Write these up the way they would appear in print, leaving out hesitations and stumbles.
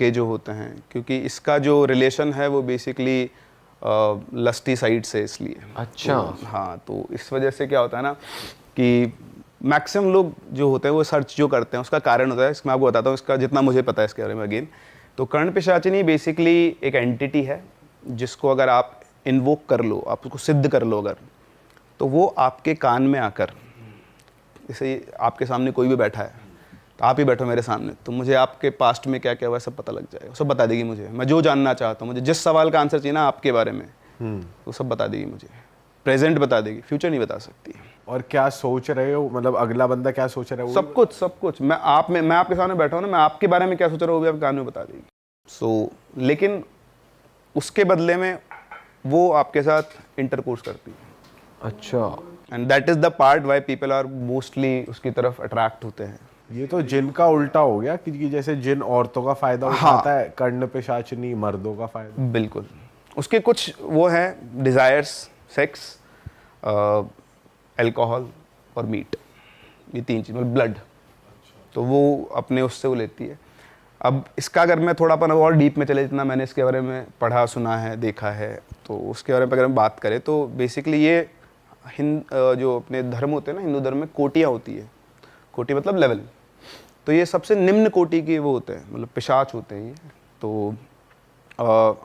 लड़के जो होते हैं, क्योंकि इसका जो रिलेशन है वो बेसिकली लस्टी साइड से, इसलिए। अच्छा। तो हाँ, तो इस वजह से क्या होता है ना कि मैक्सिमम लोग जो होते हैं वो सर्च जो करते हैं उसका कारण होता है, इसमें मैं आपको बताता हूँ इसका जितना मुझे पता है इसके बारे में अगेन। तो कर्ण पिशाचिनी बेसिकली एक एंटिटी है जिसको अगर आप इन्वोक कर लो, आप उसको सिद्ध कर लो अगर, तो वो आपके कान में आकर, जैसे आपके सामने कोई भी बैठा है, तो आप ही बैठो मेरे सामने, तो मुझे आपके पास्ट में क्या क्या हुआ सब पता लग जाएगा, सब बता देगी मुझे। मैं जो जानना चाहता हूँ, मुझे जिस सवाल का आंसर चाहिए ना आपके बारे में, वो सब बता देगी मुझे। प्रेजेंट बता देगी, फ्यूचर नहीं बता सकती। और क्या सोच रहे हो, मतलब अगला बंदा क्या सोच रहा है वो सब कुछ, सब कुछ। मैं आपके सामने बैठा हूँ ना, मैं आपके बारे में क्या सोच रहा हूँ वो भी आपके कान में बता देगी। लेकिन उसके बदले में वो आपके साथ इंटरकोर्स करती है। अच्छा। And that is the part why people are mostly उसकी तरफ अट्रैक्ट होते हैं। ये तो जिन का उल्टा हो गया कि जैसे जिन औरतों का फायदा उठाता है, कर्ण पिशाचिनी मर्दों का फायदा। बिल्कुल। उसके कुछ वो हैं डिज़ायर्स, सेक्स, अल्कोहल और मीट, ये तीन चीज़, मतलब ब्लड। तो वो अपने उससे वो लेती है। अब इसका अगर मैं थोड़ा अपन और डीप में चले, जितना मैंने इसके बारे में पढ़ा सुना है देखा है, तो उसके बारे में अगर हम बात करें तो बेसिकली ये जो अपने धर्म होते हैं ना, हिंदू धर्म में कोटियाँ होती है। कोटि मतलब लेवल। तो ये सबसे निम्न कोटि के वो होते हैं, मतलब पिशाच होते हैं ये। तो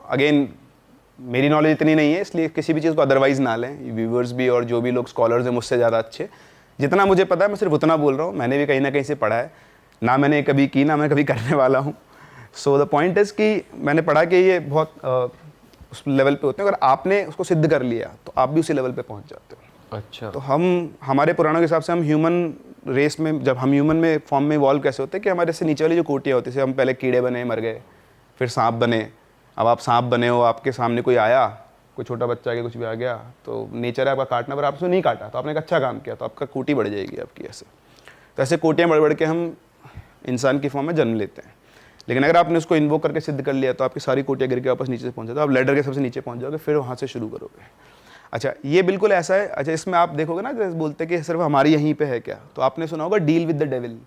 अगेन मेरी नॉलेज इतनी नहीं है, इसलिए किसी भी चीज़ को अदरवाइज ना लें, व्यूवर्स भी और जो भी लोग स्कॉलर्स हैं मुझसे ज़्यादा अच्छे। जितना मुझे पता है मैं सिर्फ उतना बोल रहा हूँ, मैंने भी कहीं ना कहीं से पढ़ा है, ना मैंने कभी की ना मैं कभी करने वाला हूँ। सो द पॉइंट इज़ कि मैंने पढ़ा कि ये बहुत उस लेवल पे होते हैं, अगर आपने उसको सिद्ध कर लिया तो आप भी उसी लेवल पे पहुँच जाते हो। अच्छा। तो हमारे पुराणों के हिसाब से हम ह्यूमन रेस में, जब हम ह्यूमन में फॉर्म में इवॉल्व कैसे होते हैं कि हमारे से नीचे वाली जो कोटियाँ होती है, हम पहले कीड़े बने, मर गए, फिर सांप बने। अब आप सांप बने हो, आपके सामने कोई आया, कोई छोटा बच्चा आ गया, कुछ भी आ गया, तो नेचर है आपका काटना, पर आपसे नहीं काटा तो आपने एक अच्छा काम किया, तो आपका कोटि बढ़ जाएगी आपकी। ऐसे तो ऐसे कोटियाँ बढ़ बढ़ के हम इंसान की फॉर्म में जन्म लेते हैं। लेकिन अगर आपने उसको इन्वोक करके सिद्ध कर लिया तो आपकी सारी कोटियाँ गिर के वापस नीचे से पहुँच जाते, आप लैडर के सबसे नीचे पहुँच जाओगे, फिर वहाँ से शुरू करोगे। अच्छा, ये बिल्कुल ऐसा है। अच्छा, इसमें आप देखोगे ना, जैसे बोलते हैं कि सिर्फ हमारी यहीं पे है क्या, तो आपने सुना होगा डील विद द डेविल,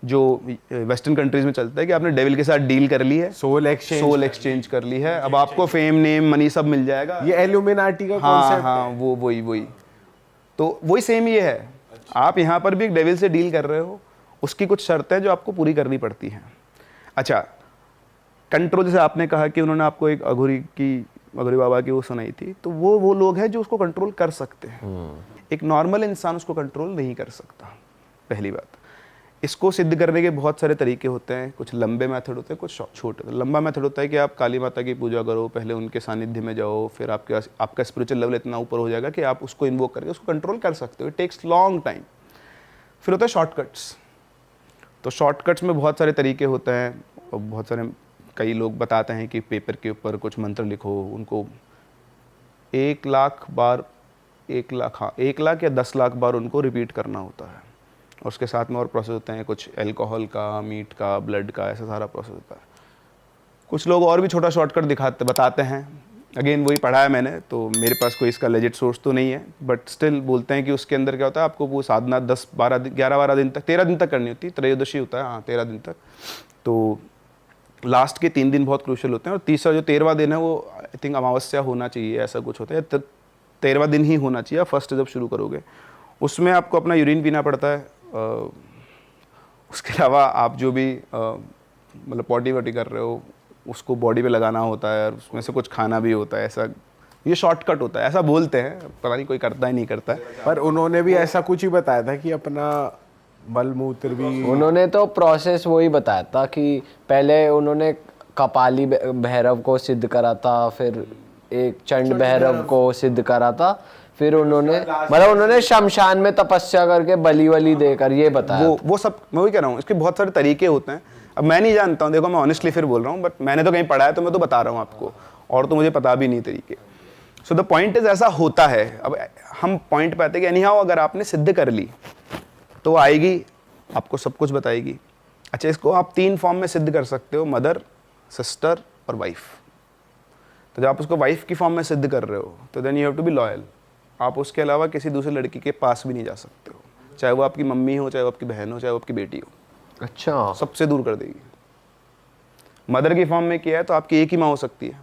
जो वेस्टर्न कंट्रीज में चलता है कि आपने डेविल के साथ डील कर ली है, सोल एक्सचेंज कर ली है, अब आपको फेम, नेम, मनी सब मिल जाएगा। ये एल्यूमिनाटी का हाँ कॉन्सेप्ट हाँ, वो वही तो वही सेम ये है। आप यहाँ पर भी एक डेविल से डील कर रहे हो, उसकी कुछ शर्तें जो आपको पूरी करनी पड़ती हैं। अच्छा, कंट्रोल, जैसे आपने कहा कि उन्होंने आपको एक अघोरी बाबा की वो सुनाई थी, तो वो लोग हैं जो उसको कंट्रोल कर सकते हैं। एक नॉर्मल इंसान उसको कंट्रोल नहीं कर सकता, पहली बात। इसको सिद्ध करने के बहुत सारे तरीके होते हैं, कुछ लंबे मेथड होते हैं, कुछ छोटे। लंबा मेथड होता है कि आप काली माता की पूजा करो, पहले उनके सानिध्य में जाओ, फिर आपका स्पिरिचुअल लेवल इतना ऊपर हो जाएगा कि आप उसको इन्वोक करके उसको कंट्रोल कर सकते हो। It takes long time. फिर होता है शॉर्टकट्स। तो शॉर्टकट्स में बहुत सारे तरीके होते हैं, और बहुत सारे, कई लोग बताते हैं कि पेपर के ऊपर कुछ मंत्र लिखो, उनको 1 लाख बार, 1 लाख या 10 लाख बार उनको रिपीट करना होता है। और उसके साथ में और प्रोसेस होते हैं, कुछ अल्कोहल का, मीट का, ब्लड का, ऐसा सारा प्रोसेस होता है। कुछ लोग और भी छोटा शॉर्टकट बताते हैं। अगेन वही पढ़ा है मैंने, तो मेरे पास कोई इसका लेजिट सोर्स तो नहीं है, बट स्टिल बोलते हैं कि उसके अंदर क्या होता है, आपको वो साधना 11-12 दिन तक, 13 दिन तक करनी होती है। त्रयोदशी होता है, हाँ 13 दिन तक। तो लास्ट के 3 दिन बहुत क्रूशियल होते हैं, और तीसरा जो 13वां दिन है वो आई थिंक अमावस्या होना चाहिए, ऐसा कुछ होता है। 13वां दिन ही होना चाहिए फर्स्ट जब शुरू करोगे। उसमें आपको अपना यूरिन पीना पड़ता है। उसके अलावा आप जो भी मतलब पॉटी वॉटी कर रहे हो उसको बॉडी पे लगाना होता है, और उसमें से कुछ खाना भी होता है। ऐसा ये शॉर्टकट होता है, ऐसा बोलते हैं, पता नहीं कोई करता है नहीं करता है। पर उन्होंने भी ऐसा कुछ ही बताया था कि अपना मलमूत्र भी, उन्होंने तो प्रोसेस वही बताया था कि पहले उन्होंने कपाली भैरव को सिद्ध करा था, फिर एक चंड भैरव को सिद्ध करा था, फिर उन्होंने शमशान में तपस्या करके बलि वली देकर ये बताया। वो सब मैं वही कह रहा हूँ, इसके बहुत सारे तरीके होते हैं। अब मैं नहीं जानता हूँ, देखो मैं ऑनेस्टली फिर बोल रहा हूँ, बट मैंने तो कहीं पढ़ा है तो मैं तो बता रहा हूँ आपको, और तो मुझे पता भी नहीं तरीके। सो द पॉइंट इज, ऐसा होता है। अब हम पॉइंट पे आते हैं कि एनीहाउ अगर आपने सिद्ध कर ली तो आएगी, आपको सब कुछ बताएगी। अच्छा, इसको आप 3 फॉर्म में सिद्ध कर सकते हो, मदर, सिस्टर और वाइफ। तो जब आप उसको वाइफ की फॉर्म में सिद्ध कर रहे हो तो then you have to be loyal. आप उसके अलावा किसी दूसरे लड़की के पास भी नहीं जा सकते हो, चाहे वो आपकी मम्मी हो, चाहे वो आपकी बहन हो, चाहे वो आपकी बेटी हो। अच्छा, सबसे दूर कर देगी। मदर की फॉर्म में किया है तो आपकी एक ही माँ हो सकती है,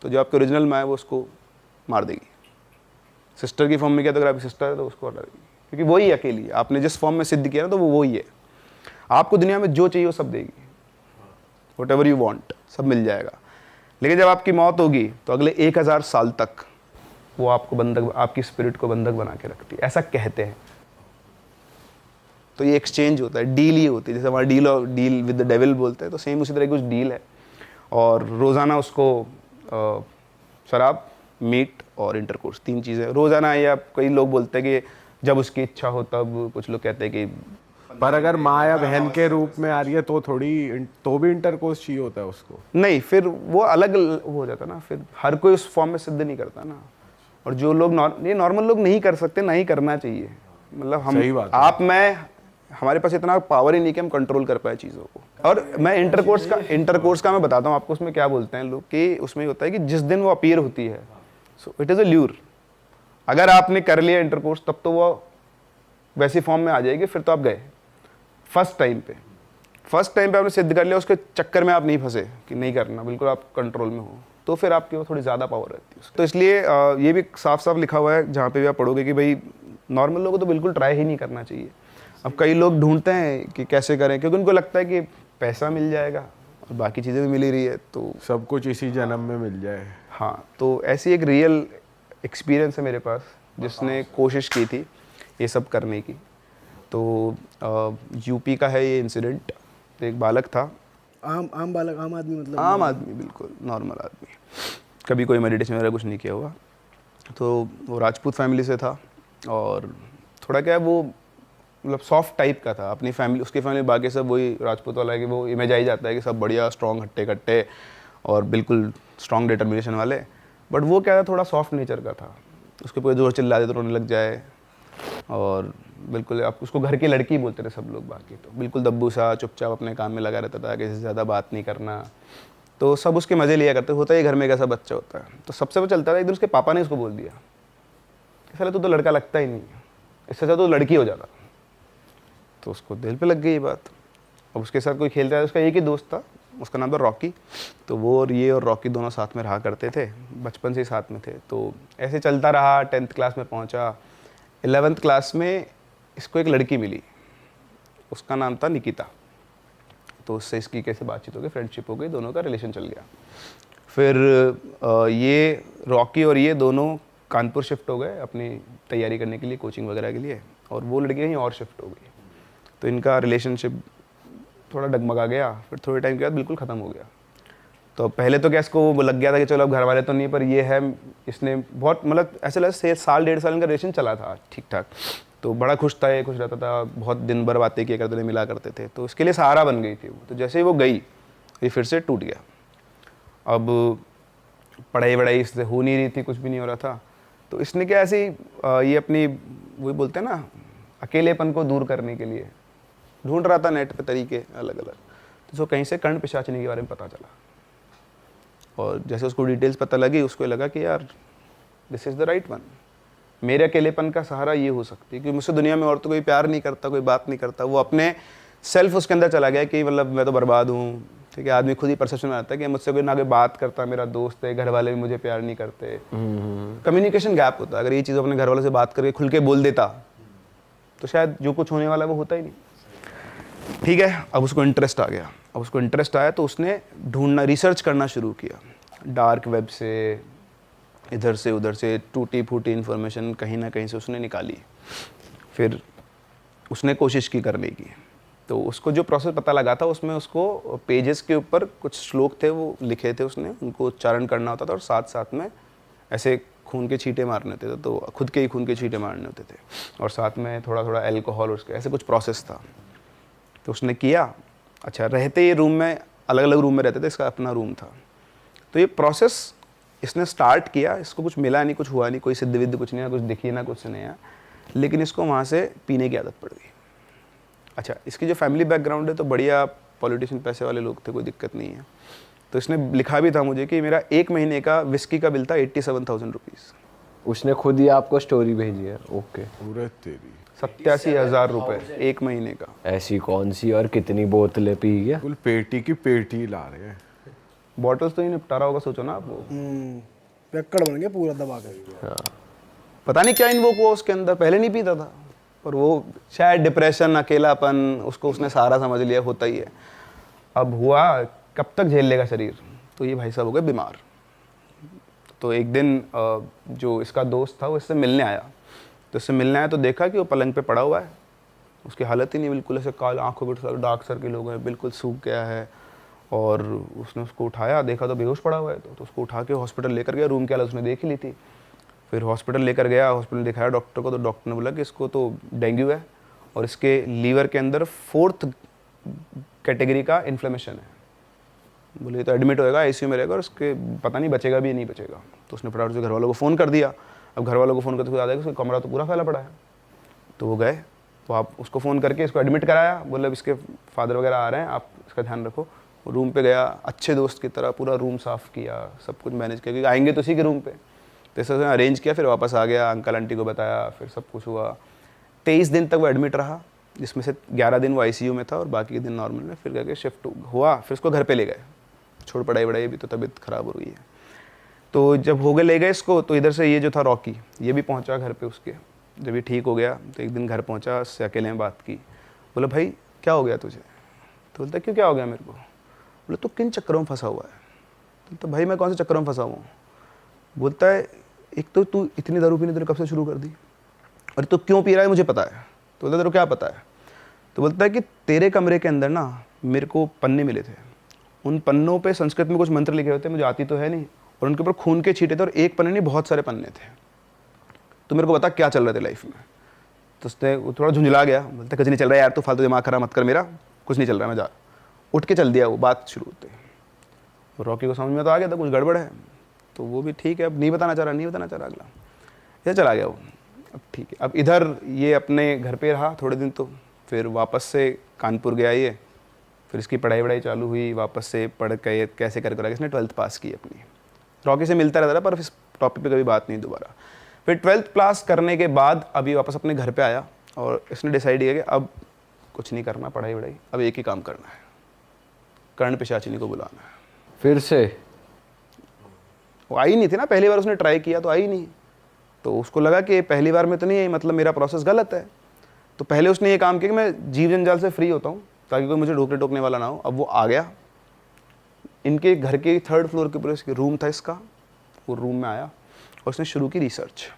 तो जो आपकी ओरिजिनल माँ है वो उसको मार देगी। सिस्टर की फॉर्म में किया तो अगर आपकी सिस्टर है तो उसको हटा देगी, क्योंकि वही अकेली है। आपने जिस फॉर्म में सिद्ध किया ना तो वो वही है। आपको दुनिया में जो चाहिए वो सब देगी, वट एवर यू वॉन्ट सब मिल जाएगा। लेकिन जब आपकी मौत होगी तो अगले 1000 साल तक वो आपको बंधक, आपकी स्पिरिट को बंधक बना के रखती है, ऐसा कहते हैं। तो ये एक्सचेंज होता है, डील ही होती है। जैसे वहाँ डील विद द डेविल बोलते हैं, तो सेम उसी तरह की कुछ डील है। और रोज़ाना उसको शराब, मीट और इंटरकोर्स, 3 चीज़ें रोज़ाना। या कई लोग बोलते हैं कि जब उसकी इच्छा हो तब, कुछ लोग कहते हैं कि पर अगर माँ या बहन के रूप में आ रही है तो तो भी इंटरकोर्स चाहिए होता है उसको? नहीं, फिर वो अलग हो जाता ना। फिर हर कोई उस फॉर्म में सिद्ध नहीं करता ना। और जो लोग ये नॉर्मल लोग नहीं कर सकते, ना ही करना चाहिए। मतलब हम, आप, मैं, हमारे पास इतना पावर ही नहीं कि हम कंट्रोल कर पाए चीज़ों को। और मैं इंटरकोर्स का मैं बताता हूँ आपको, उसमें क्या बोलते हैं लोग कि उसमें होता है कि जिस दिन वो अपीयर होती है, so it is a lure. अगर आपने कर लिया इंटरकोर्स तब तो वो वैसी फॉर्म में आ जाएगी, फिर तो आप गए। फर्स्ट टाइम पे आपने सिद्ध कर लिया, उसके चक्कर में आप नहीं फंसे कि नहीं करना, बिल्कुल आप कंट्रोल में हो, तो फिर आपकी वो थोड़ी ज़्यादा पावर रहती है। तो इसलिए ये भी साफ साफ लिखा हुआ है जहाँ पे भी आप पढ़ोगे कि भाई नॉर्मल लोगों को तो बिल्कुल ट्राई ही नहीं करना चाहिए। अब कई लोग ढूंढते हैं कि कैसे करें, क्योंकि उनको लगता है कि पैसा मिल जाएगा और बाकी चीज़ें भी मिल ही रही है, तो सब कुछ इसी जन्म में मिल जाए। हाँ, तो ऐसी एक रियल एक्सपीरियंस है मेरे पास, जिसने कोशिश की थी ये सब करने की। तो यूपी का है ये इंसिडेंट। एक बालक था, आम बालक, आम आदमी, मतलब आम आदमी, बिल्कुल नॉर्मल आदमी, कभी कोई मेडिटेशन वगैरह कुछ नहीं किया हुआ। तो वो राजपूत फैमिली से था, और थोड़ा क्या है वो मतलब सॉफ्ट टाइप का था। अपनी फैमिली, उसकी फैमिली बाकी सब वही राजपूत वाला है कि वो इमेज आ ही जाता है कि सब बढ़िया स्ट्रॉन्ग, हट्टे कट्टे और बिल्कुल स्ट्रॉन्ग डिटर्मिनेशन वाले। बट वो क्या था, थोड़ा सॉफ्ट नेचर का था। उसके पूरे जोर चिल्ला दे तो रोने लग जाए, और बिल्कुल आप उसको घर की लड़की बोलते थे सब लोग। बाकी तो बिल्कुल दब्बू सा चुपचाप अपने काम में लगा रहता था, किसी से ज़्यादा बात नहीं करना। तो सब उसके मज़े लिया करते। होता है घर में कैसा बच्चा होता है, तो सबसे वो चलता था। एक दिन उसके पापा ने उसको बोल दिया कि साले तू तो लड़का लगता ही नहीं, इससे ज़्यादा तो लड़की हो जाता। तो उसको दिल पे लग गई ये बात। अब उसके साथ कोई खेलता था, उसका एक ही दोस्त था, उसका नाम था रॉकी। तो वो और रॉकी दोनों साथ में रहा करते थे, बचपन से ही साथ में थे। तो ऐसे चलता रहा, 10th क्लास में पहुंचा। 11th क्लास में इसको एक लड़की मिली, उसका नाम था निकिता। तो उससे इसकी कैसे बातचीत हो गई, फ्रेंडशिप हो गई, दोनों का रिलेशन चल गया। फिर ये रॉकी और ये दोनों कानपुर शिफ्ट हो गए अपनी तैयारी करने के लिए, कोचिंग वगैरह के लिए, और वो लड़की कहीं और शिफ्ट हो गई। तो इनका रिलेशनशिप थोड़ा डगमगा गया। फिर थोड़े टाइम के बाद बिल्कुल ख़त्म हो गया। तो पहले तो क्या इसको वो लग गया था कि चलो अब घर वाले तो नहीं, पर ये है, इसने बहुत मतलब ऐसे लगा 1 डेढ़ साल इनका रिलेशन चला था ठीक ठाक। तो बड़ा खुश था, ये खुश रहता था, बहुत दिन भर बातें किया करते थे, मिला करते थे। तो इसके लिए सहारा बन गई थी वो। तो जैसे ही वो गई, ये फिर से टूट गया। अब पढ़ाई वढ़ाई इससे हो नहीं रही थी, कुछ भी नहीं हो रहा था। तो इसने क्या ऐसे ये अपनी, वही बोलते हैं ना, अकेलेपन को दूर करने के लिए ढूंढ रहा था नेट पे तरीके अलग अलग। तो उसको कहीं से कर्ण पिशाचिनी के बारे में पता चला, और जैसे उसको डिटेल्स पता लगी, उसको लगा कि यार this is the right one. मेरे अकेलेपन का सहारा ये हो सकती है, क्योंकि मुझसे दुनिया में और तो कोई प्यार नहीं करता, कोई बात नहीं करता। वो अपने सेल्फ उसके अंदर चला गया कि मतलब मैं तो बर्बाद हूँ। ठीक है, आदमी खुद ही परसेप्शन में आता है कि मुझसे कोई ना कोई बात करता, मेरा दोस्त है, घर वाले भी मुझे प्यार नहीं करते। कम्युनिकेशन गैप होता है। अगर ये चीज़ अपने घर वालों से बात करके खुल के बोल देता तो शायद जो कुछ होने वाला वो होता ही नहीं। ठीक है, अब उसको इंटरेस्ट आ गया। अब उसको इंटरेस्ट आया तो उसने ढूंढना, रिसर्च करना शुरू किया, डार्क वेब से, इधर से उधर से, टूटी फूटी इन्फॉर्मेशन कहीं ना कहीं से उसने निकाली। फिर उसने कोशिश की करने की। तो उसको जो प्रोसेस पता लगा था, उसमें उसको पेजेस के ऊपर कुछ श्लोक थे वो लिखे थे उसने, उनको उच्चारण करना होता था, और साथ साथ में ऐसे खून के छींटे मारने होते थे। तो खुद के ही खून के छींटे मारने होते थे, और साथ में थोड़ा थोड़ा एल्कोहल, उसके ऐसे कुछ प्रोसेस था। तो उसने किया। अच्छा, रहते ये रूम में, अलग अलग रूम में रहते थे, इसका अपना रूम था। तो ये प्रोसेस इसने स्टार्ट किया, इसको कुछ मिला नहीं, कुछ हुआ नहीं, कोई सिद्ध विद्ध कुछ नहीं, ना कुछ दिखी ना कुछ नहीं, लेकिन इसको वहाँ से पीने की आदत पड़ गई। अच्छा, इसकी जो फैमिली बैकग्राउंड है तो बढ़िया पॉलिटिशियन, पैसे वाले लोग थे, कोई दिक्कत नहीं है। तो इसने लिखा भी था मुझे कि मेरा 1 महीने का विस्की का बिल था 87,000 रुपीज़। उसने खुद ही आपको स्टोरी भेजी है? ओके। पूरे तेरी 87,000 रुपये 1 महीने का। ऐसी कौन सी और कितनी बोतलें पी गया? बिल्कुल पेटी की पेटी ला रहे हैं। बॉटल्स तो ही निपटारा होगा, सोचो ना आप वो। पियक्कड़ बन गया पूरा दबा के। पता नहीं क्या इन्वोक हुआ उसके अंदर, पहले नहीं पीता था, पर वो शायद डिप्रेशन, अकेलापन, उसको उसने सारा समझ लिया, होता ही है। अब हुआ, कब तक झेल लेगा शरीर, तो ये भाई साहब हो गए बीमार। तो एक दिन जो इसका दोस्त था वो इससे मिलने आया, तो इससे मिलने आया तो देखा कि वो पलंग पे पड़ा हुआ है, उसकी हालत ही नहीं, बिल्कुल ऐसे काल आँखों पर डार्क सर्किल हो गए, बिल्कुल सूख गया है। और उसने उसको उठाया, देखा तो बेहोश पड़ा हुआ है, तो उसको उठा के हॉस्पिटल लेकर गया, रूम की हालत उसने देख ही ली थी। फिर हॉस्पिटल लेकर गया, हॉस्पिटल दिखाया डॉक्टर को, तो डॉक्टर ने बोला कि इसको तो डेंगू है और इसके लीवर के अंदर 4th कैटेगरी का इन्फ्लेमेशन है। बोले तो एडमिट होएगा, आईसीयू में रहेगा और उसके पता नहीं बचेगा भी या नहीं बचेगा। तो उसने फटाफट से घर वालों को फ़ोन कर दिया। अब घर वालों को फ़ोन करते हुए याद है कि उसका कमरा तो पूरा फैला पड़ा है। तो वो गए, तो आप उसको फ़ोन करके इसको एडमिट कराया, बोले इसके फादर वगैरह आ रहे हैं, आप इसका ध्यान रखो। रूम पे गया, अच्छे दोस्त की तरह पूरा रूम साफ़ किया, सब कुछ मैनेज किया, क्योंकि आएंगे तो उसी के रूम पे, तो इससे अरेंज किया। फिर वापस आ गया, अंकल आंटी को बताया, फिर सब कुछ हुआ। 23 दिन तक वो एडमिट रहा, जिसमें से 11 दिन वो आईसीयू में था और बाकी के दिन नॉर्मल में। फिर करके शिफ्ट हुआ, फिर उसको घर पे ले गए, छोड़ पढ़ाई वढ़ाई भी, तो तबीयत ख़राब हो रही है। तो जब हो गए ले गए इसको, तो इधर से ये जो था रॉकी, ये भी पहुंचा घर पे उसके। जब ये ठीक हो गया तो एक दिन घर पहुंचा, उससे अकेले में बात की। बोला भाई क्या हो गया तुझे? तो बोलता क्यों क्या हो गया मेरे को? बोला तू किन चक्करों में फंसा हुआ है? तो भाई मैं कौन से चक्करों में फंसा हुआ हूँ? बोलता है एक तो तू इतनी दारू पीनी तूने कब से शुरू कर दी, और तू क्यों पी रहा है मुझे पता है। तो बोलता तेरे को क्या पता है? तो बोलता है कि तेरे कमरे के अंदर ना मेरे को पन्ने मिले थे, उन पन्नों पे संस्कृत में कुछ मंत्र लिखे हुए थे, मुझे आती तो है नहीं, और उनके ऊपर खून के छींटे थे, और एक पन्ने नहीं बहुत सारे पन्ने थे। तो मेरे को बता क्या चल रहा था लाइफ में। तो उसने वो थोड़ा झुंझला गया, बोलता कुछ नहीं चल रहा है यार, तू फालतू दिमाग खराब मत कर मेरा, कुछ नहीं चल रहा है, मैं जा। उठ के चल दिया वो, बात शुरू होते ही रॉकी को समझ में तो आ गया था कुछ गड़बड़ है। तो वो भी ठीक है, अब नहीं बताना चाह रहा अगला, ये चला गया वो। अब ठीक है, अब इधर ये अपने घर पे रहा थोड़े दिन, तो फिर वापस से कानपुर गया ये, फिर इसकी पढ़ाई वढ़ाई चालू हुई, वापस से पढ़ के कैसे कर इसने 12th पास की अपनी। रॉकी से मिलता रहता था पर इस टॉपिक पे कभी बात नहीं दोबारा। फिर 12th पास करने के बाद अभी वापस अपने घर पे आया और इसने डिसाइड किया कि अब कुछ नहीं करना पढ़ाई वढ़ाई, अब एक ही काम करना है, कर्ण पिशाचिनी को बुलाना है। फिर से वो आई नहीं थी ना, पहली बार उसने ट्राई किया तो आई नहीं, तो उसको लगा कि पहली बार में तो नहीं आई, मतलब मेरा प्रोसेस गलत है। तो पहले उसने ये काम किया कि मैं जीव जंजाल से फ्री होता हूँ ताकि कोई मुझे ढोकने टोकने वाला ना हो। अब वो आ गया, इनके घर के 3rd फ्लोर के ऊपर रूम था इसका, वो रूम में आया और उसने शुरू की रिसर्च,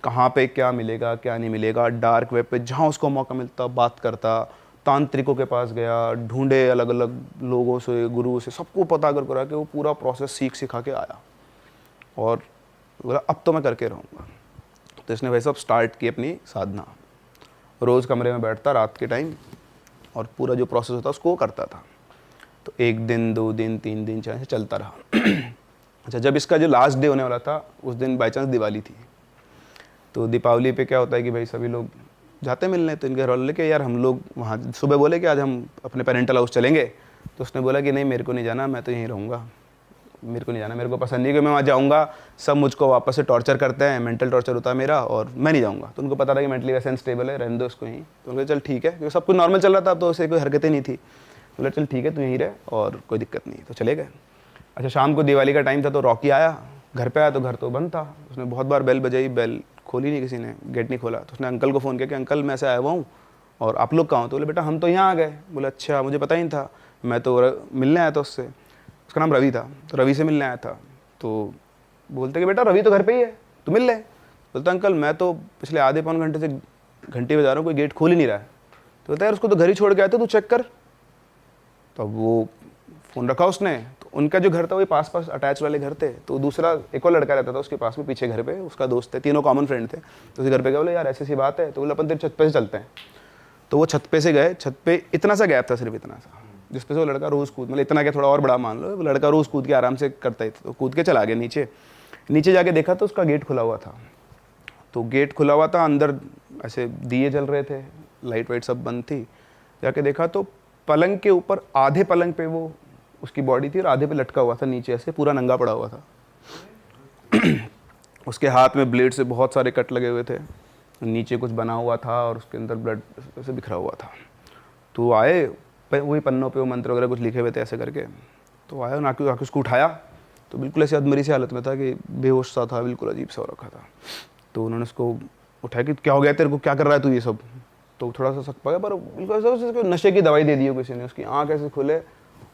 कहाँ पे क्या मिलेगा क्या नहीं मिलेगा, डार्क वेब पे जहाँ उसको मौका मिलता बात करता, तांत्रिकों के पास गया, ढूंढे अलग अलग लोगों से, गुरु से, सबको पता कर करा के वो पूरा प्रोसेस सिखा के आया और बोला अब तो मैं करके रहूँगा। तो इसने वैसे अब स्टार्ट की अपनी साधना, रोज़ कमरे में बैठता रात के टाइम और पूरा जो प्रोसेस होता उसको करता था। तो 1 दिन 2 दिन 3 दिन 4 दिन चलता रहा। अच्छा, जब इसका जो लास्ट डे होने वाला था उस दिन बाई चांस दिवाली थी। तो दीपावली पे क्या होता है कि भाई सभी लोग जाते मिलने, तो इनके घर वाले के यार हम लोग वहाँ सुबह बोले कि आज हम अपने पेरेंटल हाउस चलेंगे। तो उसने बोला कि नहीं मेरे को नहीं जाना, मैं तो यहीं रहूँगा, मेरे को नहीं जाना, मेरे को पसंद नहीं कि मैं वहाँ जाऊँगा, सब मुझको वापस से टॉर्चर करते हैं, मेंटल टॉर्चर होता है मेरा, और मैं नहीं जाऊँगा। तो उनको पता था कि मेंटली वैसे अनस्टेबल है, रहने दो उसको यहीं। तो उनको चल ठीक है, क्योंकि सब कुछ नॉर्मल चल रहा था, अब तो उसे कोई हरकतें नहीं थी। बोला चल ठीक है तू यहीं रह और कोई दिक्कत नहीं। तो चले गए। अच्छा, शाम को दिवाली का टाइम था, तो रॉकी आया, घर पे आया तो घर तो बंद था। उसने बहुत बार बेल बजाई, बेल खोली नहीं किसी ने, गेट नहीं खोला। तो उसने अंकल को फ़ोन किया कि अंकल मैं ऐसे आया हुआ हूँ और आप लोग कहाँ हो? तो बोले बेटा हम तो यहाँ आ गए। बोला अच्छा, मुझे पता ही नहीं था, मैं तो मिलने आया था उससे, उसका नाम रवि था, तो रवि से मिलने आया था। तो बोलते कि बेटा रवि तो घर पे ही है, तू मिल ले। बोलता अंकल मैं तो पिछले आधे पौन घंटे से घंटी बजा रहा हूँ, कोई गेट खोल ही नहीं रहा है। तो बोलता यार उसको तो घर ही छोड़ के आया था, तू चेक कर। तो अब वो फ़ोन रखा उसने, तो उनका जो घर था वो पास अटैच वाले घर थे। तो दूसरा एक और लड़का रहता था उसके पास में पीछे घर पे, उसका दोस्त थे, तीनों कॉमन फ्रेंड थे। तो उसी घर पे गए, बोले यार ऐसी सी बात है। तो बोले अपन तेरे छत पे से चलते हैं। तो वो छत पे से गए। छत पे इतना सा गैप था, सिर्फ इतना सा, जिस पे से वो लड़का रोज़ कूद, मतलब इतना क्या थोड़ा और बड़ा मान लो, वो लड़का रोज़ कूद के आराम से करता ही था। तो कूद के चला गया नीचे। नीचे जाके देखा तो उसका गेट खुला हुआ था। तो गेट खुला हुआ था, अंदर ऐसे दिए जल रहे थे, लाइट वाइट सब बंद थी। जाके देखा तो पलंग के ऊपर आधे पलंग पे वो उसकी बॉडी थी और आधे पे लटका हुआ था नीचे, ऐसे पूरा नंगा पड़ा हुआ था। उसके हाथ में ब्लेड से बहुत सारे कट लगे हुए थे, नीचे कुछ बना हुआ था और उसके अंदर ब्लड से बिखरा हुआ था। तो आए, वही पन्नों पे वो मंत्र वगैरह कुछ लिखे हुए थे ऐसे करके। तो आया, आके उसको उठाया तो बिल्कुल ऐसी अधमरी सी हालत में था कि बेहोश सा था, बिल्कुल अजीब सा हो रखा था। तो उन्होंने उसको उठाया कि क्या हो गया तेरे को, क्या कर रहा है तू ये सब। तो थोड़ा सा सक पा गया, पर बिल्कुल ऐसा उसको नशे की दवाई दे दी हो किसी ने, उसकी आँख ऐसे खुले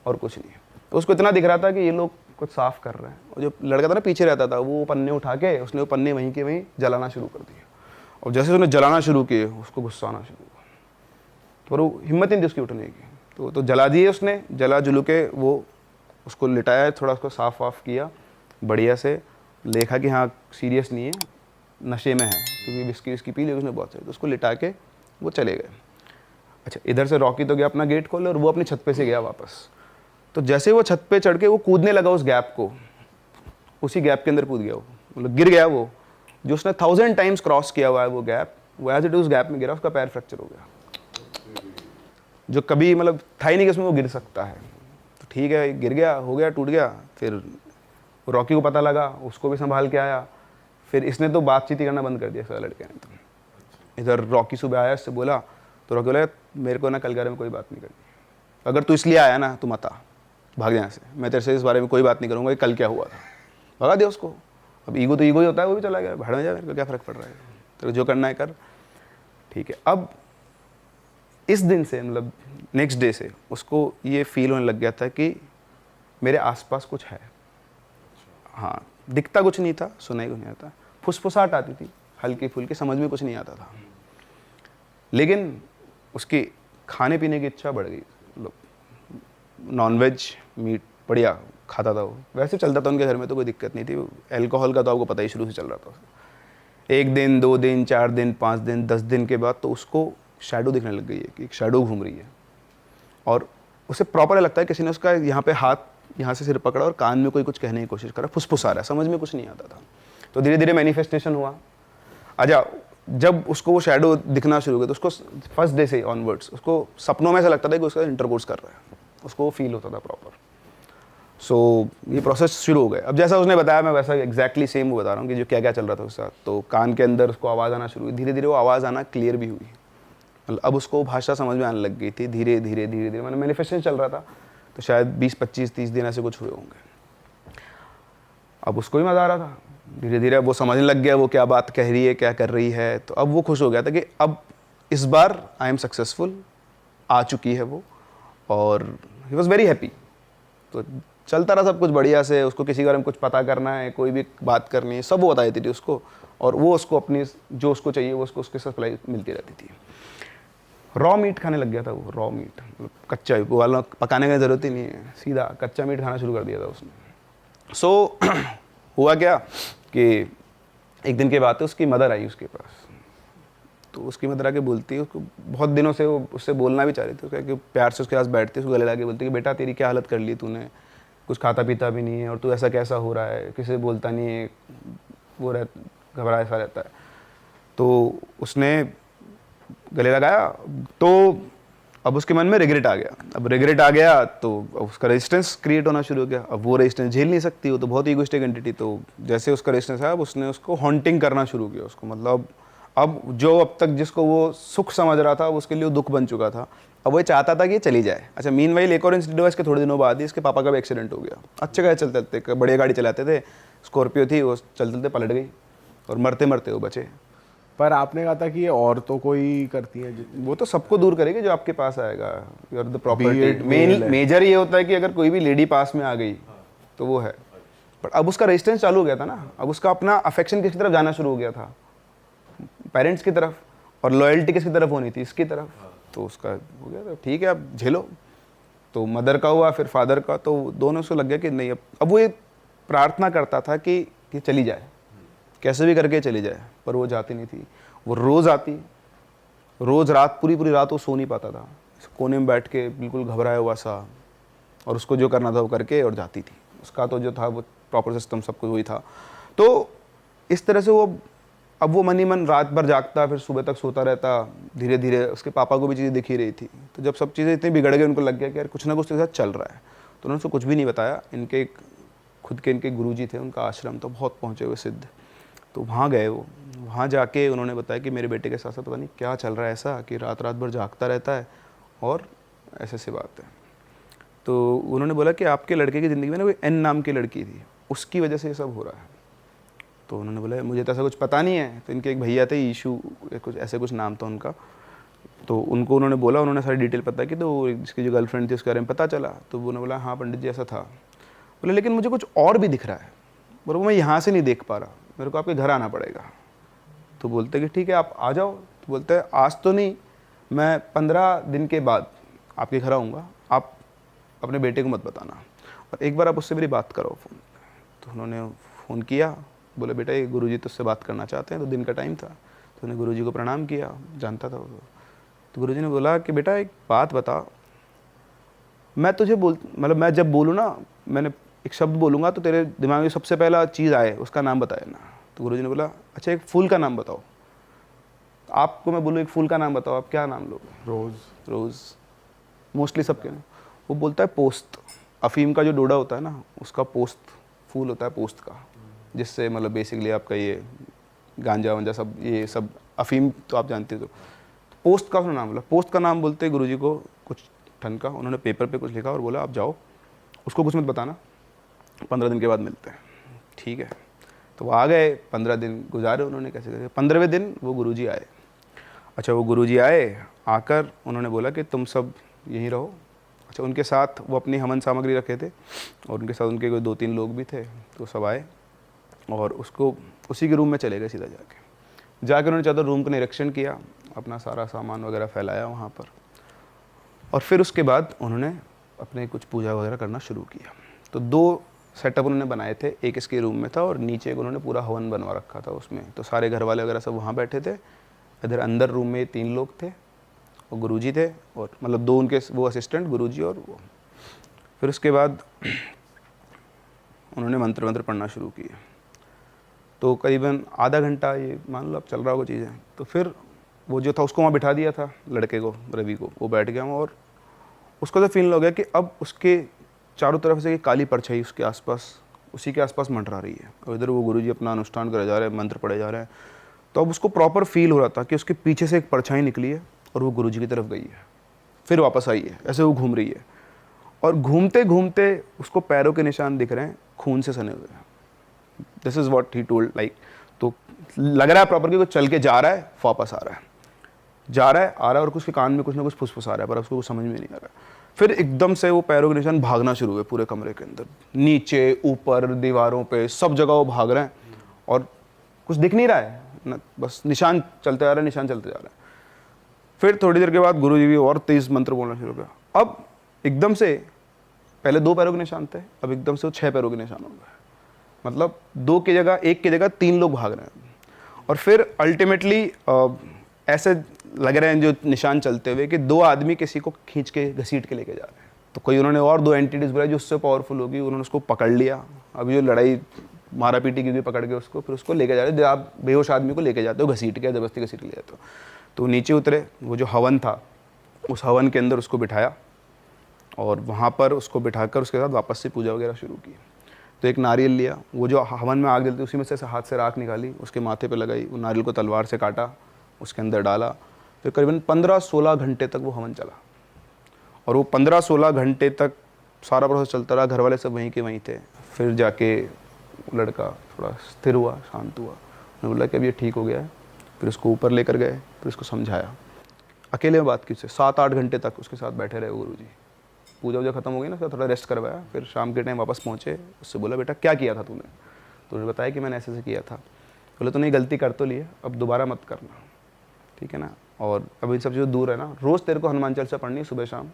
और कुछ नहीं। तो उसको इतना दिख रहा था कि ये लोग कुछ साफ़ कर रहे हैं। और जो लड़का था ना पीछे रहता था, वो पन्ने उठा के उसने वो पन्ने वहीं के वहीं जलाना शुरू कर दिया। और जैसे उसने जलाना शुरू किए उसको गुस्सा आना शुरू हुआ, पर वो हिम्मत नहीं थी उसकी उठने की। तो जला दिए उसने, जला जुलू के वो उसको लिटाया, थोड़ा उसको साफ वाफ किया बढ़िया से, देखा कि हाँ सीरियस नहीं है, नशे में है क्योंकि विस्की विस्की पी ली उसने बहुत सारी। तो उसको लिटा के वो चले गए। अच्छा, इधर से रॉकी तो गया अपना गेट खोले और वो अपनी छत पे से गया वापस। तो जैसे वो छत पे चढ़ के वो कूदने लगा उस गैप को, उसी गैप के अंदर कूद गया वो, मतलब गिर गया वो। जो उसने 1000 टाइम्स क्रॉस किया हुआ है वो गैप, वो एज इट उस गैप में गिरा, उसका पैर फ्रैक्चर हो गया। जो कभी मतलब था ही नहीं कि उसमें वो गिर सकता है। तो ठीक है, गिर गया, हो गया, टूट गया। फिर रॉकी को पता लगा, उसको भी संभाल के आया। फिर इसने तो बातचीत ही करना बंद कर दिया इस लड़के ने। तो इधर रॉकी सुबह आया, इससे बोला तो रॉकी बोला मेरे को ना कल के बारे में कोई बात नहीं करनी, अगर तू इसलिए आया ना तू मत आ, भाग यहाँ से, मैं तेरे से इस बारे में कोई बात नहीं करूँगा कि कल क्या हुआ था। भगा दिया उसको। अब ईगो तो ईगो ही होता है, वो भी चला गया, भाड़ में जा, मेरे को क्या फ़र्क पड़ रहा है, तो जो करना है कर, ठीक है। अब इस दिन से मतलब नेक्स्ट डे से उसको ये फील होने लग गया था कि मेरे आसपास कुछ है। हाँ, दिखता कुछ नहीं था, सुनाई कुछ नहीं आता, फुसफुसाहट आती थी हल्की फुल्की, समझ में कुछ नहीं आता था, लेकिन उसकी खाने पीने की इच्छा बढ़ गई। मतलब नॉनवेज मीट बढ़िया खाता था वो, वैसे चलता था उनके घर में, तो कोई दिक्कत नहीं थी। एल्कोहल का तो आपको पता ही शुरू से चल रहा था। 1 दिन 2 दिन 4 दिन 5 दिन 10 दिन के बाद तो उसको शैडो दिखने लग गई है कि एक शैडो घूम रही है, और उसे प्रॉपर लगता है किसी ने उसका यहाँ पे हाथ, यहाँ से सिर पकड़ा और कान में कोई कुछ कहने की कोशिश करा, फुसफुसा रहा है, समझ में कुछ नहीं आता था। तो धीरे धीरे मैनिफेस्टेशन हुआ। अच्छा, जब उसको वो शैडो दिखना शुरू हुआ तो उसको फर्स्ट डे से ऑनवर्ड्स उसको सपनों में ऐसा लगता था कि उसका इंटरकोर्स कर रहा है, उसको वो फील होता था प्रॉपर। सो ये प्रोसेस शुरू हो गया। अब जैसा उसने बताया मैं वैसा एग्जैक्टली सेम वो बता रहा हूँ कि जो क्या क्या चल रहा था उसके साथ। तो कान के अंदर उसको आवाज़ आना शुरू हुई, धीरे धीरे वो आवाज़ आना क्लियर भी हुई, मतलब अब उसको भाषा समझ में आने लग गई थी धीरे धीरे धीरे धीरे। मतलब मैनिफेस्टेशन चल रहा था, तो शायद 20 25 30 दिन ऐसे कुछ हुए होंगे। अब उसको भी मज़ा आ रहा था, धीरे धीरे अब वो समझने लग गया वो क्या बात कह रही है, क्या कर रही है। तो अब वो खुश हो गया था कि अब इस बार आई एम सक्सेसफुल, आ चुकी है वो, और ही वॉज वेरी हैप्पी। तो चलता रहा सब कुछ बढ़िया से। उसको किसी के बारे में कुछ पता करना है, कोई भी बात करनी है, सब वो बता देती थी उसको, और वो उसको अपनी जो उसको चाहिए वो उसके सप्लाई मिलती रहती थी। रॉ मीट खाने लग गया था वो, रॉ मीट मतलब कच्चा, वाला पकाने की ज़रूरत ही नहीं है, सीधा कच्चा मीट खाना शुरू कर दिया था उसने। सो हुआ क्या कि एक दिन के बाद उसकी मदर आई उसके पास। तो उसकी मदर आके बोलती है, उसको बहुत दिनों से वो उससे बोलना भी चाह रही थी, कि प्यार से उसके पास बैठती, उसको गले लगा के बोलती कि बेटा तेरी क्या हालत कर ली तूने, कुछ खाता पीता भी नहीं है और तू ऐसा कैसा हो रहा है, किसी से बोलता नहीं है, वो घबराया सा रहता है। तो उसने गले लगाया, तो अब उसके मन में रिग्रेट आ गया। अब रिग्रेट आ गया तो उसका रेजिस्टेंस क्रिएट होना शुरू हो गया। अब वो रेजिस्टेंस झेल नहीं सकती, वो तो बहुत ईगोइस्टिक एंटिटी। तो जैसे उसका रेजिस्टेंस आया, उसने उसको हॉन्टिंग करना शुरू किया उसको, मतलब अब जो अब तक जिसको वो सुख समझ रहा था उसके लिए वो दुख बन चुका था। अब वो चाहता था कि ये चली जाए। अच्छा, मीनवाइल एक और इंसिडेंट हुआ इसके थोड़े दिनों बाद ही, इसके पापा का भी एक्सीडेंट हो गया। अच्छे गाड़ी चलते चलते, बढ़िया गाड़ी चलाते थे, स्कॉर्पियो थी, वो चलते चलते पलट गई और मरते मरते वो बचे। पर आपने कहा था कि ये औरतों को ही करती हैं। वो तो सबको दूर करेगी जो आपके पास आएगा। You are the property. Major ये होता है कि अगर कोई भी लेडी पास में आ गई तो वो है। बट अब उसका रेजिस्टेंस चालू हो गया था ना, अब उसका अपना अफेक्शन किसकी तरफ जाना शुरू हो गया था, पेरेंट्स की तरफ, और लॉयल्टी किसकी तरफ होनी थी, इसकी तरफ। तो उसका हो गया, तो ठीक है अब झेलो। तो मदर का हुआ, फिर फादर का, तो दोनों से लग गया कि नहीं, अब वो ये प्रार्थना करता था कि चली जाए, कैसे भी करके चली जाए, पर वो जाती नहीं थी। वो रोज़ आती, रोज़ रात, पूरी पूरी रात वो सो नहीं पाता था, कोने में बैठ के बिल्कुल घबराया हुआ सा, और उसको जो करना था वो करके और जाती थी। उसका तो जो था वो प्रॉपर सिस्टम सब कुछ वही था। तो इस तरह से वो अब वो मन ही मन रात भर जागता, फिर सुबह तक सोता रहता। धीरे धीरे उसके पापा को भी चीज़ें दिख ही रही थी। तो जब सब चीज़ें इतनी बिगड़ गई, उनको लग गया कि यार कुछ ना कुछ तो साथ चल रहा है। तो उन्होंने उसको कुछ भी नहीं बताया। इनके खुद के इनके गुरुजी थे, उनका आश्रम तो बहुत पहुँचे हुए सिद्ध, तो वहाँ गए वो। वहाँ जाके उन्होंने बताया कि मेरे बेटे के साथ साथ पता नहीं क्या चल रहा है ऐसा कि रात रात भर जागता रहता है और ऐसे बात है। तो उन्होंने बोला कि आपके लड़के की ज़िंदगी में ना कोई एन नाम की लड़की थी, उसकी वजह से ये सब हो रहा है। तो उन्होंने बोला मुझे तो ऐसा कुछ पता नहीं है। तो इनके एक भैया थे, ईशू कुछ ऐसे कुछ नाम था उनका, तो उनको उन्होंने बोला, उन्होंने सारी डिटेल पता की, तो जिसकी जो गर्लफ्रेंड थी उसके बारे में पता चला। तो उन्होंने बोला हाँ पंडित जी ऐसा था। बोले लेकिन मुझे कुछ और भी दिख रहा है, बोले मैं यहाँ से नहीं देख पा रहा, मेरे को आपके घर आना पड़ेगा। तो बोलते कि ठीक है आप आ जाओ। तो बोलते हैं आज तो नहीं, मैं 15 दिन के बाद आपके घर आऊँगा, आप अपने बेटे को मत बताना और एक बार आप उससे मेरी बात करो फ़ोन। तो उन्होंने फ़ोन किया, बोले बेटा ये गुरुजी तुझसे बात करना चाहते हैं। तो दिन का टाइम था, तो उन्होंने गुरुजी को प्रणाम किया, जानता था वो। तो गुरुजी ने बोला कि बेटा एक बात बता, मैं तुझे मतलब मैं जब बोलूँ ना, मैंने एक शब्द बोलूँगा तो तेरे दिमाग में सबसे पहला चीज़ आए उसका नाम बताए ना। तो गुरुजी ने बोला अच्छा एक फूल का नाम बताओ। आपको मैं बोलूँ एक फूल का नाम बताओ, आप क्या नाम लोगे? रोज़। रोज़ मोस्टली सबके। वो बोलता है पोस्त, अफीम का जो डोडा होता है ना उसका पोस्त फूल होता है पोस्त का, जिससे मतलब बेसिकली आपका ये गांजा वांजा सब ये सब अफीम तो आप जानते हो। तो पोस्त का उसने नाम बोला। पोस्त का नाम बोलते गुरुजी को कुछ ठन का, उन्होंने पेपर पे कुछ लिखा और बोला आप जाओ, उसको कुछ मत बताना, 15 दिन के बाद मिलते हैं। ठीक है, तो वो आ गए, 15 दिन गुजारे उन्होंने कैसे करके। 15वें दिन वो गुरुजी आए। अच्छा वो गुरुजी आए, आकर उन्होंने बोला कि तुम सब यहीं रहो। अच्छा उनके साथ वो अपनी हवन सामग्री रखे थे और उनके साथ उनके कोई 2-3 लोग भी थे। तो सब आए और उसको उसी के रूम में चले गए सीधा जाके उन्होंने चादर रूम का निरीक्षण किया, अपना सारा सामान वगैरह फैलाया वहाँ पर और फिर उसके बाद उन्होंने अपने कुछ पूजा वगैरह करना शुरू किया। तो 2 सेटअप उन्होंने बनाए थे, एक इसके रूम में था और नीचे एक उन्होंने पूरा हवन बनवा रखा था उसमें। तो सारे घर वाले वगैरह सब वहाँ बैठे थे। इधर अंदर रूम में 3 लोग थे और गुरुजी थे और मतलब 2 उनके वो असिस्टेंट, गुरुजी और वो। फिर उसके बाद उन्होंने मंत्र पढ़ना शुरू किए। तो करीबन आधा घंटा ये मान लो अब चल रहा होगा चीज़ें। तो फिर वो जो था उसको वहाँ बिठा दिया था, लड़के को, रवि को, वो बैठ गया और उसको तो फील हो गया कि अब उसके चारों तरफ से काली परछाई उसके आसपास, उसी के आसपास मंडरा रही है और इधर वो गुरुजी अपना अनुष्ठान करे जा रहे हैं, मंत्र पढ़े जा रहे हैं। तो अब उसको प्रॉपर फील हो रहा था कि उसके पीछे से एक परछाई निकली है और वो गुरुजी की तरफ गई है, फिर वापस आई है, ऐसे वो घूम रही है और घूमते घूमते उसको पैरों के निशान दिख रहे हैं खून से सने हुए। This is what he told like. तो लग रहा है प्रॉपर कि वो चल के जा रहा है, वापस आ रहा है, जा रहा है, आ रहा है और उसके कान में कुछ ना कुछ फुसफुसा रहा है पर उसको कुछ समझ में नहीं आ रहा है। फिर एकदम से वो पैरों के निशान भागना शुरू हुए पूरे कमरे के अंदर, नीचे ऊपर दीवारों पे सब जगह वो भाग रहे हैं और कुछ दिख नहीं रहा है ना, बस निशान चलते जा रहे हैं, निशान चलते जा रहे हैं। फिर थोड़ी देर के बाद गुरुजी भी और तेज मंत्र बोलना शुरू किया। अब एकदम से पहले 2 पैरों के निशान थे, अब एकदम से वो 6 पैरों के निशान हो गए। मतलब 2 की जगह 1 की जगह 3 लोग भाग रहे हैं और फिर अल्टीमेटली ऐसे लग रहे हैं जो निशान चलते हुए कि 2 आदमी किसी को खींच के घसीट के लेके जा रहे हैं। तो कोई उन्होंने और 2 एंटिटीज बुलाई जो उससे पावरफुल होगी, उन्होंने उसको पकड़ लिया। अभी जो लड़ाई मारा पीटी की भी पकड़ के उसको, फिर उसको लेके जा रहे, आप बेहोश आदमी को लेके जाते हो घसीट के, जबरदस्ती घसीट ले जाते हो। तो नीचे उतरे, वो जो हवन था उस हवन के अंदर उसको बिठाया और वहाँ पर उसको बिठाकर उसके साथ वापस से पूजा वगैरह शुरू की। तो एक नारियल लिया, वो जो हवन में आग जलती उसी में से हाथ से राख निकाली, उसके माथे पे लगाई, वो नारियल को तलवार से काटा, उसके अंदर डाला। फिर करीबन 15-16 घंटे तक वो हवन चला और वो 15-16 घंटे तक सारा प्रोसेस चलता रहा। घर वाले सब वहीं के वहीं थे। फिर जाके लड़का थोड़ा स्थिर हुआ, शांत हुआ, उन्होंने बोला कि अब ये ठीक हो गया है। फिर उसको ऊपर लेकर गए, फिर उसको समझाया, अकेले में बात की उससे। 7-8 घंटे तक उसके साथ बैठे रहे गुरुजी। पूजा वूजा खत्म हो गई ना, थोड़ा रेस्ट करवाया। फिर शाम के टाइम वापस पहुँचे, उससे बोला बेटा क्या किया था तूने? तो उन्होंने बताया कि मैंने ऐसे किया था। बोले तूने गलती कर तो ली है, अब दोबारा मत करना, ठीक है ना? और अब इन सब चीज़ों दूर है ना, रोज़ तेरे को हनुमान चालीसा पढ़नी है सुबह शाम,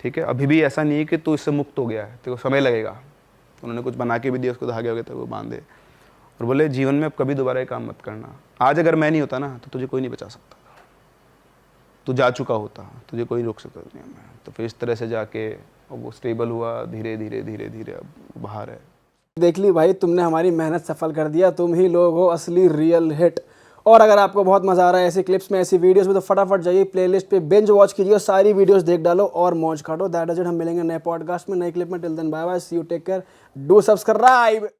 ठीक है? अभी भी ऐसा नहीं है कि तू इससे मुक्त हो गया है, तेरे को समय लगेगा। उन्होंने कुछ बना के भी दिया, उसको धागे वगैरह थे वो बांधे और बोले जीवन में अब कभी दोबारा ये काम मत करना। आज अगर मैं नहीं होता ना तो तुझे कोई नहीं बचा सकता, तू जा चुका होता, तुझे कोई रोक सकता दुनिया में। तो फिर इस तरह से जाके वो स्टेबल हुआ, धीरे धीरे धीरे धीरे अब बाहर है। देख ली भाई, तुमने हमारी मेहनत सफल कर दिया। तुम ही लोग हो असली रियल हिट। और अगर आपको बहुत मजा आ रहा है ऐसी क्लिप्स में, ऐसी वीडियोस में, तो फटाफट जाइए प्लेलिस्ट पे, बिंज वॉच कीजिए और सारी वीडियोस देख डालो और मौज काटो। That is it. हम मिलेंगे नए पॉडकास्ट में, नए क्लिप में। Till then bye bye, see you, take care, do subscribe.